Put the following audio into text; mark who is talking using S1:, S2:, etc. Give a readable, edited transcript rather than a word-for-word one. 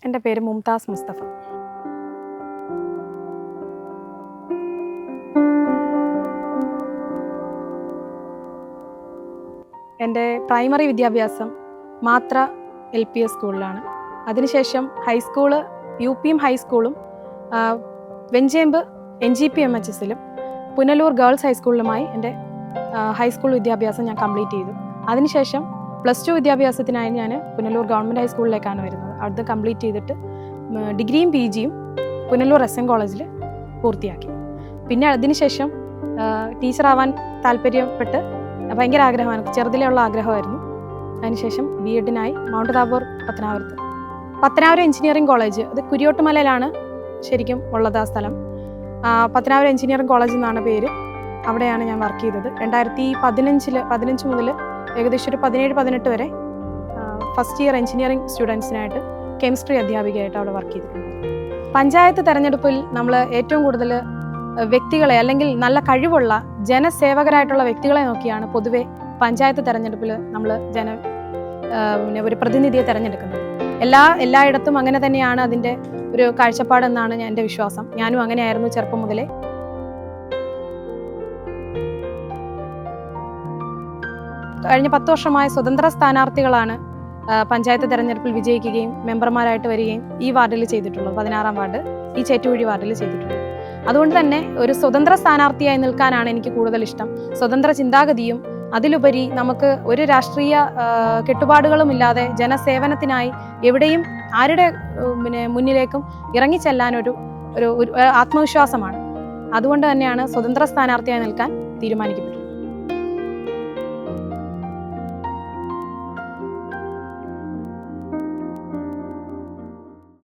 S1: എൻ്റെ പേര് മുംതാസ് മുസ്തഫ. എൻ്റെ പ്രൈമറി വിദ്യാഭ്യാസം മാത്ര LPS സ്കൂളിലാണ്. അതിനുശേഷം ഹൈസ്കൂള് UPയും ഹൈസ്കൂളും വെഞ്ചേമ്പ് NGPMHSലും പുനലൂർ ഗേൾസ് ഹൈസ്കൂളിലുമായി എൻ്റെ ഹൈസ്കൂൾ വിദ്യാഭ്യാസം ഞാൻ കംപ്ലീറ്റ് ചെയ്തു. അതിനുശേഷം +2 വിദ്യാഭ്യാസത്തിനായി ഞാൻ പുനലൂർ ഗവൺമെൻറ് ഹൈസ്കൂളിലേക്കാണ് വരുന്നത്. അവിടുത്തെ കംപ്ലീറ്റ് ചെയ്തിട്ട് ഡിഗ്രിയും PGയും പുനലൂർ SM കോളേജിൽ പൂർത്തിയാക്കി. പിന്നെ അതിനുശേഷം ടീച്ചറാവാൻ താല്പര്യപ്പെട്ട് ഭയങ്കര ആഗ്രഹമാണ്, ചെറുതിലേ ഉള്ള ആഗ്രഹമായിരുന്നു. അതിനുശേഷം BEdനായി mount Tabor Pathanapuram engineering college, അത് കുരിയോട്ടുമലയിലാണ് ശരിക്കും ഉള്ളത് ആ സ്ഥലം. പത്തനാപുരം എഞ്ചിനീയറിംഗ് കോളേജ് എന്നാണ് പേര്. അവിടെയാണ് ഞാൻ വർക്ക് ചെയ്തത്. 2015 മുതൽ ഏകദേശം ഒരു 17-18 വരെ ഫസ്റ്റ് ഇയർ എഞ്ചിനീയറിംഗ് സ്റ്റുഡൻസിനായിട്ട് കെമിസ്ട്രി അധ്യാപികയായിട്ട് അവിടെ വർക്ക് ചെയ്തിട്ടുണ്ട്. പഞ്ചായത്ത് തെരഞ്ഞെടുപ്പിൽ നമ്മൾ ഏറ്റവും കൂടുതൽ വ്യക്തികളെ അല്ലെങ്കിൽ നല്ല കഴിവുള്ള ജനസേവകരായിട്ടുള്ള വ്യക്തികളെ നോക്കിയാണ് പൊതുവെ പഞ്ചായത്ത് തെരഞ്ഞെടുപ്പിൽ നമ്മൾ ഒരു പ്രതിനിധിയെ തിരഞ്ഞെടുക്കുന്നത്. എല്ലായിടത്തും അങ്ങനെ തന്നെയാണ് അതിൻ്റെ ഒരു കാഴ്ചപ്പാടെന്നാണ് എൻ്റെ വിശ്വാസം. ഞാനും അങ്ങനെയായിരുന്നു ചെറുപ്പം മുതലേ. കഴിഞ്ഞ 10 വർഷമായ സ്വതന്ത്ര സ്ഥാനാർത്ഥികളാണ് പഞ്ചായത്ത് തെരഞ്ഞെടുപ്പിൽ വിജയിക്കുകയും മെമ്പർമാരായിട്ട് വരികയും ഈ വാർഡിൽ ചെയ്തിട്ടുള്ളത്, 16-ാം വാർഡ് ഈ ചേറ്റുവഴി വാർഡിൽ ചെയ്തിട്ടുള്ളത്. അതുകൊണ്ട് തന്നെ ഒരു സ്വതന്ത്ര സ്ഥാനാർത്ഥിയായി നിൽക്കാനാണ് എനിക്ക് കൂടുതൽ ഇഷ്ടം. സ്വതന്ത്ര ചിന്താഗതിയും അതിലുപരി നമുക്ക് ഒരു രാഷ്ട്രീയ കെട്ടുപാടുകളും ഇല്ലാതെ ജനസേവനത്തിനായി എവിടെയും ആരുടെ മുന്നിലേക്കും ഇറങ്ങിച്ചെല്ലാനൊരു ആത്മവിശ്വാസമാണ്. അതുകൊണ്ട് തന്നെയാണ് സ്വതന്ത്ര സ്ഥാനാർത്ഥിയായി നിൽക്കാൻ തീരുമാനിക്കപ്പെട്ടത്.